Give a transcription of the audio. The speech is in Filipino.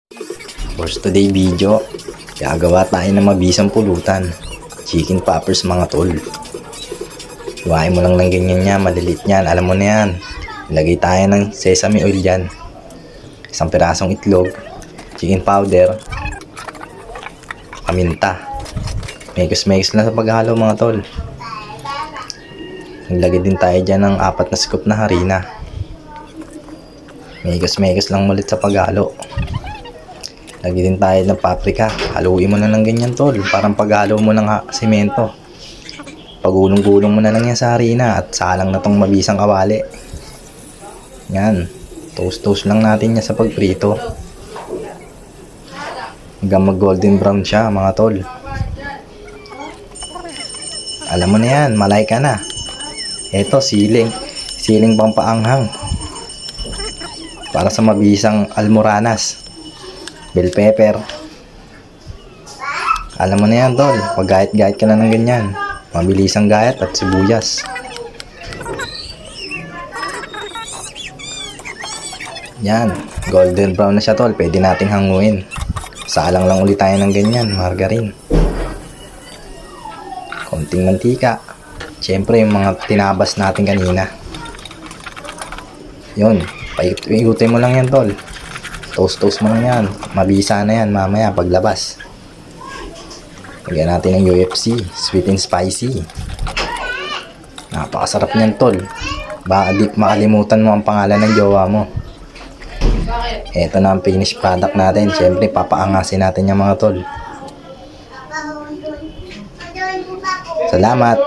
For today video, gagawa tayo ng mabisang pulutan. Chicken poppers mga tol. Iwain mo lang ng ganyan yan, malilit yan. Alam mo na yan. Ilagay tayo ng sesame oil dyan. Isang pirasong itlog, chicken powder, paminta. Mekos-mekos lang sa paghalo mga tol. Naglagay din tayo dyan ng 4 na scoop na harina. Mekos-mekos lang ulit sa paghalo. Lagyan din tayo ng paprika. Haluin mo na ng ganyan tol. Parang paghalo mo ng semento. Pagulong-gulong mo na lang yan sa harina. At salang na tong mabisang kawali. Yan. Toast-toast lang natin yan sa pagprito. Hanggang mag golden brown siya mga tol. Alam mo na yan. Malay ka na. Eto siling. Siling pang paanghang. Para sa mabisang almoranas. Bell pepper. Alam mo na yan tol. Pag gahit-gahit ka na ng ganyan. Mabilisang gayat at sibuyas. Yan. Golden brown na siya tol. Pwede nating hanguin. Salang lang ulit tayo ng ganyan. Margarine. Konting mantika. Siyempre yung mga tinabas natin kanina. Yun. Paikutin mo lang yan tol. Toast-toast mo lang yan. Mabisa na yan mamaya paglabas. Lagyan natin ng UFC. Sweet and spicy. Napakasarap niyan tol. Baka di makalimutan mo ang pangalan ng jowa mo. Ito na ang finished product natin. Siyempre papaangasin natin yung mga tol. Salamat.